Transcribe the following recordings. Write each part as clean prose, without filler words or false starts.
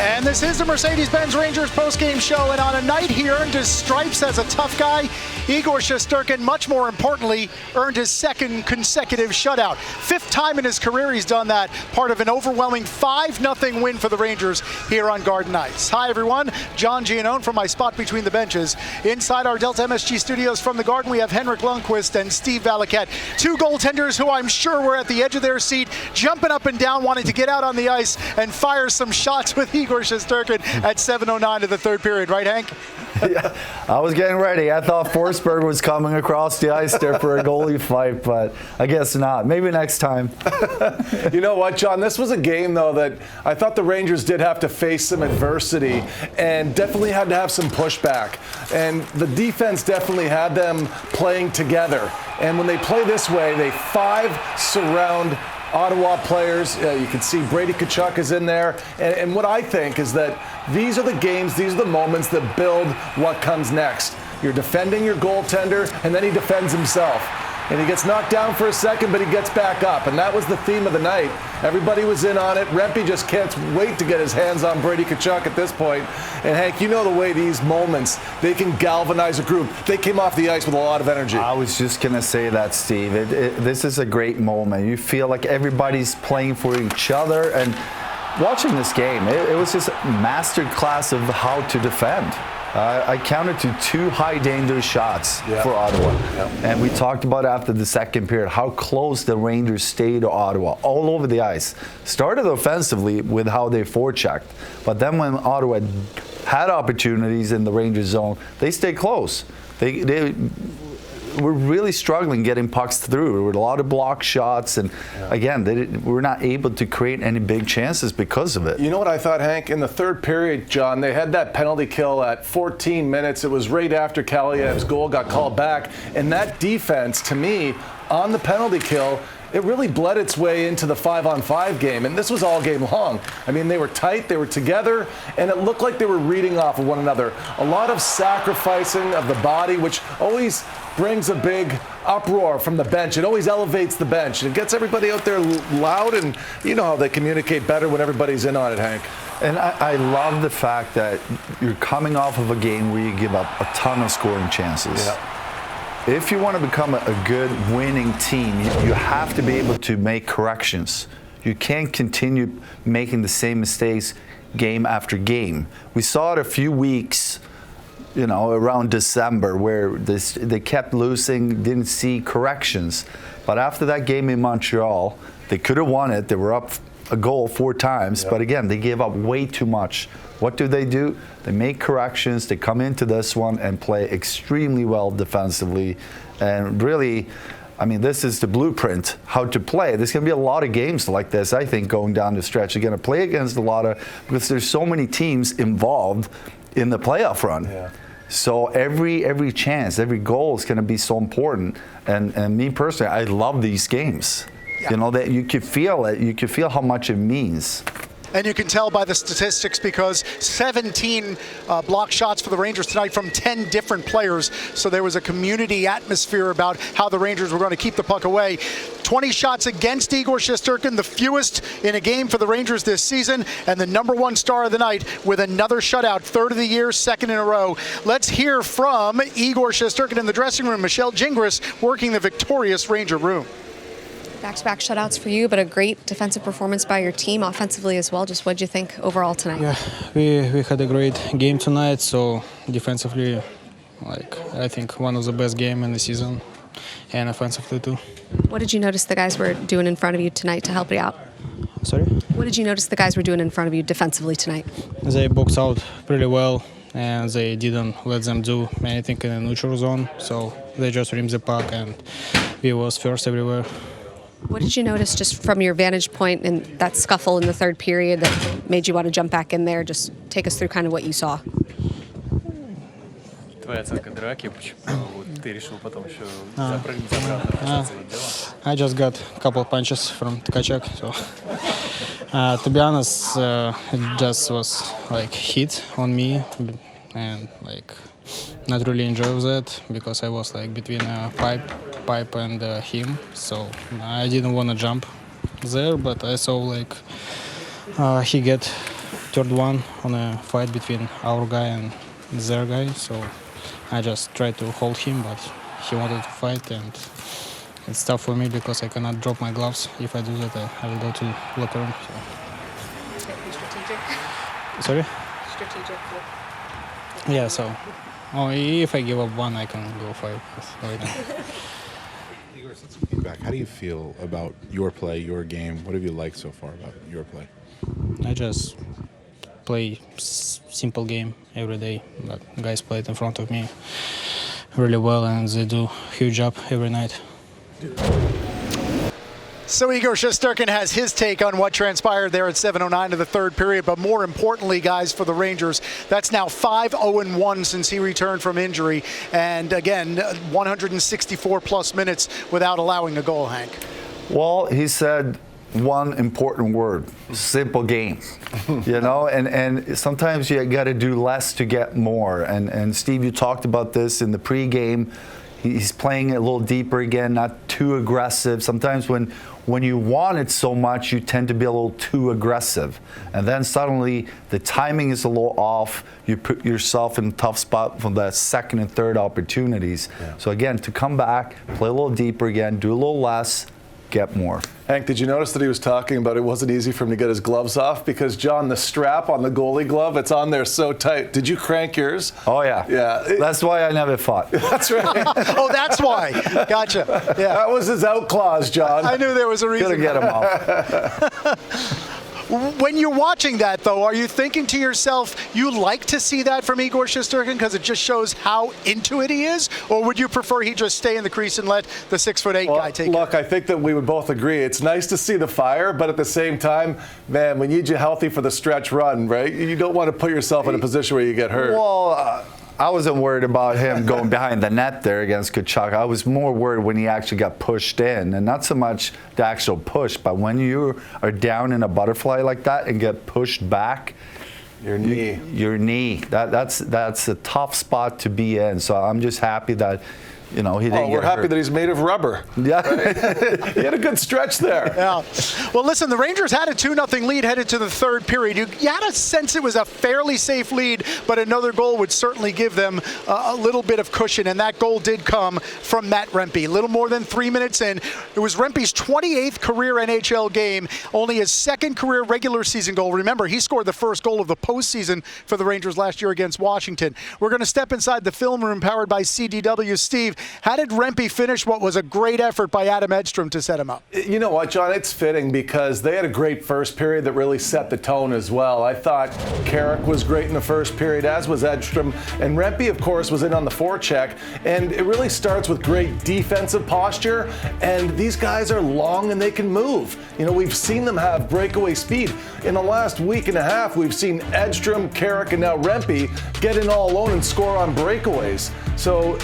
And this is the Mercedes-Benz Rangers postgame show, and on a night he earned his stripes as a tough guy, Igor Shesterkin, much more importantly, earned his second consecutive shutout. Fifth time in his career he's done that, part of an overwhelming 5-0 win for the Rangers here on Garden Ice. Hi everyone, John Giannone from my spot between the benches. Inside our Delta MSG studios from the Garden, we have Henrik Lundqvist and Steve Valiquette, two goaltenders who I'm sure were at the edge of their seat, jumping up and down, wanting to get out on the ice and fire some shots with Igor Shesterkin at 7:09 of the third period, right, Hank? Yeah, I was getting ready. I thought Forsberg was coming across the ice there for a goalie fight, but I guess not. Maybe next time. You know what, John? This was a game, though, that I thought the Rangers did have to face some adversity and definitely had to have some pushback. And the defense definitely had them playing together. And when they play this way, they surround Ottawa players. You can see Brady Tkachuk is in there. And what I think is that these are the games, these are the moments that build what comes next. You're defending your goaltender, and then he defends himself. And he gets knocked down for a second, but he gets back up. And that was the theme of the night. Everybody was in on it. Rempe just can't wait to get his hands on Brady Tkachuk at this point. And Hank, you know the way these moments, they can galvanize a group. They came off the ice with a lot of energy. I was just going to say that, Steve. This is a great moment. You feel like everybody's playing for each other. And watching this game, it was just a master class of how to defend. I counted to 2 high-danger shots for Ottawa. And we talked about after the second period how close the Rangers stayed to Ottawa, all over the ice. Started offensively with how they forechecked. But then when Ottawa had opportunities in the Rangers zone, they stayed close. They were really struggling getting pucks through. There were a lot of block shots, and again, they were not able to create any big chances because of it. You know what I thought, Hank? In the third period, John, they had that penalty kill at 14 minutes. It was right after Kaliev's goal got called back, and that defense, to me, on the penalty kill, it really bled its way into the 5-on-5 game, and this was all game long. I mean, they were tight, they were together, and it looked like they were reading off of one another. A lot of sacrificing of the body, which always brings a big uproar from the bench. It always elevates the bench. It gets everybody out there loud, and you know how they communicate better when everybody's in on it, Hank. And I love the fact that you're coming off of a game where you give up a ton of scoring chances. Yeah. If you want to become a good winning team, you have to be able to make corrections. You can't continue making the same mistakes game after game. We saw it a few weeks, you know, around December, where they kept losing, didn't see corrections. But after that game in Montreal, they could have won it. They were up a goal 4 times, but again, they gave up way too much. What do? They make corrections. They come into this one and play extremely well defensively. And really, I mean, this is the blueprint how to play. There's going to be a lot of games like this, I think, going down the stretch. You're going to play against a lot of, because there's so many teams involved in the playoff run. So every chance, every goal is going to be so important. And me personally, I love these games. You know, that you could feel it. You could feel how much it means. And you can tell by the statistics, because 17 block shots for the Rangers tonight from 10 different players. So there was a community atmosphere about how the Rangers were going to keep the puck away. 20 shots against Igor Shesterkin, the fewest in a game for the Rangers this season, and the #1 star of the night with another shutout, 3rd of the year, 2nd in a row. Let's hear from Igor Shesterkin in the dressing room. Michelle Gingras working the victorious Ranger room. Back-to-back shutouts for you, but a great defensive performance by your team offensively as well. Just what did you think overall tonight? Yeah, we had a great game tonight. So defensively, like I think one of the best game in the season, and offensively too. What did you notice the guys were doing in front of you tonight to help you out? Sorry? What did you notice the guys were doing in front of you defensively tonight? They boxed out pretty well, and they didn't let them do anything in the neutral zone. So they just rimmed the puck, and we was first everywhere. What did you notice just from your vantage point in that scuffle in the third period that made you want to jump back in there? Just take us through kind of what you saw. Твоя оценка драки, почему ты решил потом еще запрыгнуть обратно? I just got a couple punches from Tkachuk, so to be honest, it just was like hit on me, and like not really enjoy that because I was like between a pipe and him, so I didn't want to jump there, but I saw like he get third one on a fight between our guy and their guy. So I just tried to hold him, but he wanted to fight, and it's tough for me because I cannot drop my gloves. If I do that, I will go to locker room. So. Strategic. Sorry? Strategic. Yeah, so if I give up one, I can go fight right now. Igor, since you came back, how do you feel about your play, your game? What have you liked so far about your play? I just play simple game every day, but guys played in front of me really well, and they do huge job every night. So Igor Shesterkin has his take on what transpired there at 7:09 of the third period. But more importantly, guys, for the Rangers, that's now 5-0-1 since he returned from injury. And again, 164-plus minutes without allowing a goal, Hank. Well, he said one important word: simple game. You know, and sometimes you got to do less to get more. And Steve, you talked about this in the pregame. He's playing a little deeper again, not too aggressive. Sometimes when you want it so much, you tend to be a little too aggressive. And then suddenly the timing is a little off. You put yourself in a tough spot for the second and third opportunities. Yeah. So again, to come back, play a little deeper again, do a little less, get more. Hank, did you notice that he was talking about it wasn't easy for him to get his gloves off? Because, John, the strap on the goalie glove, it's on there so tight. Did you crank yours? Oh, yeah. Yeah. That's why I never fought. That's right. Oh, that's why. Gotcha. Yeah. That was his out clause, John. I knew there was a reason. Couldn't get him off. When you're watching that, though, are you thinking to yourself, you like to see that from Igor Shesterkin because it just shows how into it he is? Or would you prefer he just stay in the crease and let the 6'8" guy take it? Look, I think that we would both agree. It's nice to see the fire, but at the same time, man, we need you healthy for the stretch run, right? You don't want to put yourself in a position where you get hurt. Well, I wasn't worried about him going behind the net there against Tkachuk. I was more worried when he actually got pushed in, and not so much the actual push, but when you are down in a butterfly like that and get pushed back, your knee. That's a tough spot to be in. So I'm just happy that, you know, he didn't get we're happy hurt. that he's made of rubber. Yeah. Right? He had a good stretch there. Yeah. Well, listen, the Rangers had a 2-0 lead headed to the third period. You had a sense it was a fairly safe lead, but another goal would certainly give them a little bit of cushion, and that goal did come from Matt Rempe. A little more than 3 minutes in. It was Rempe's 28th career NHL game, only his second career regular season goal. Remember, he scored the first goal of the postseason for the Rangers last year against Washington. We're going to step inside the film room powered by CDW. Steve, how did Rempe finish what was a great effort by Adam Edstrom to set him up? You know what, John? It's fitting because they had a great first period that really set the tone as well. I thought Carrick was great in the first period, as was Edstrom. And Rempe, of course, was in on the forecheck. And it really starts with great defensive posture. And these guys are long and they can move. You know, we've seen them have breakaway speed. In the last week and a half, we've seen Edstrom, Carrick, and now Rempe get in all alone and score on breakaways. So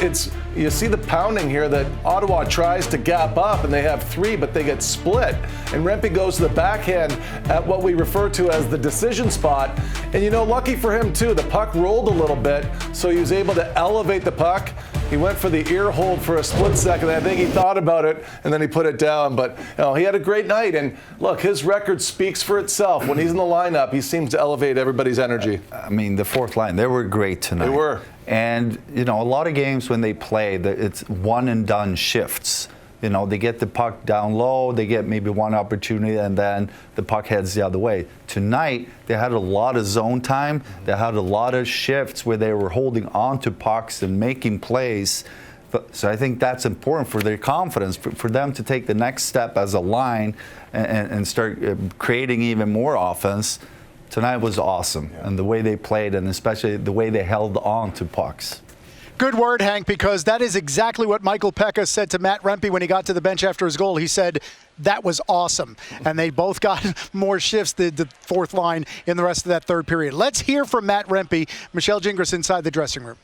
you see the pounding here that Ottawa tries to gap up, and they have three, but they get split. And Rempe goes to the backhand at what we refer to as the decision spot. And, you know, lucky for him, too, the puck rolled a little bit, so he was able to elevate the puck. He went for the ear hold for a split second. I think he thought about it, and then he put it down. But, you know, he had a great night. And, look, his record speaks for itself. When he's in the lineup, he seems to elevate everybody's energy. I mean, the fourth line, they were great tonight. They were. And, you know, a lot of games when they play, it's one-and-done shifts. You know, they get the puck down low, they get maybe one opportunity, and then the puck heads the other way. Tonight, they had a lot of zone time. They had a lot of shifts where they were holding on to pucks and making plays. So I think that's important for their confidence, for them to take the next step as a line and start creating even more offense. Tonight was awesome, and the way they played, and especially the way they held on to pucks. Good word, Hank, because that is exactly what Michael Pekka said to Matt Rempe when he got to the bench after his goal. He said, that was awesome. And they both got more shifts, the fourth line, in the rest of that third period. Let's hear from Matt Rempe. Michelle Gingras inside the dressing room.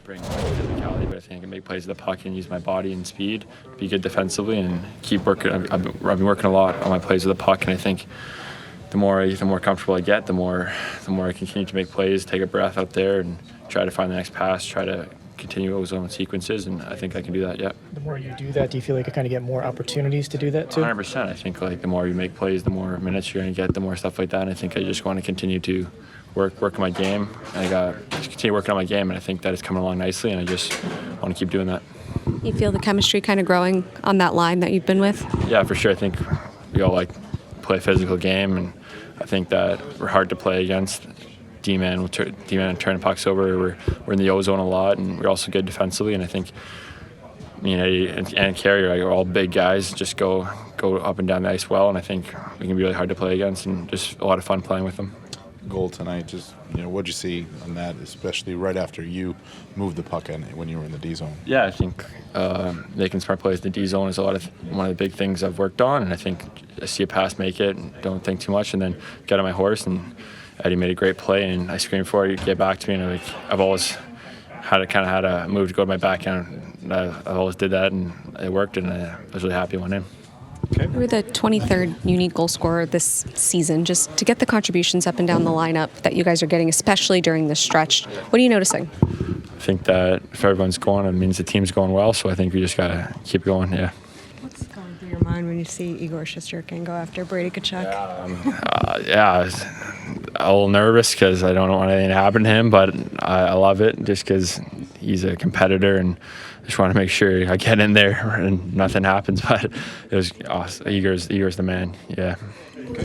Bring physicality, but I think I can make plays with the puck and use my body and speed, be good defensively, and keep working. I've been working a lot on my plays with the puck, and I think the more comfortable I get, the more I continue to make plays, take a breath out there, and try to find the next pass, try to continue ozone sequences, and I think I can do that. Yeah. The more you do that, do you feel like you kind of get more opportunities to do that too? 100%. I think like the more you make plays, the more minutes you're going to get, the more stuff like that. And I think I just want to continue to work on my game. I got to continue working on my game, and I think that is coming along nicely, and I just want to keep doing that. You feel the chemistry kind of growing on that line that you've been with? Yeah, for sure. I think we all like play a physical game, and I think that we're hard to play against. D-man turn pucks over. We're in the ozone a lot, and we're also good defensively. And I think me and Eddie and Carey are all big guys. Just go up and down the ice well, and I think we can be really hard to play against, and just a lot of fun playing with them. Goal tonight, just what'd you see on that, especially right after you moved the puck in when you were in the D zone? Yeah, I think making smart plays in the D zone is one of the big things I've worked on, and I think I see a pass, make it, and don't think too much, and then get on my horse. And Eddie made a great play, and I screamed for it, get back to me, and I've always had a move to go to my backhand. I've always did that, and it worked, and I was really happy it went in. You were the 23rd unique goal scorer this season. Just to get the contributions up and down the lineup that you guys are getting, especially during this stretch, what are you noticing? I think that if everyone's going, it means the team's going well, so I think we just got to keep going, yeah. What's going through your mind when you see Igor Shesterkin go after Brady Tkachuk? I was a little nervous because I don't want anything to happen to him, but I love it just because he's a competitor, and just want to make sure I get in there and nothing happens. But it was awesome. Igor's the man, yeah.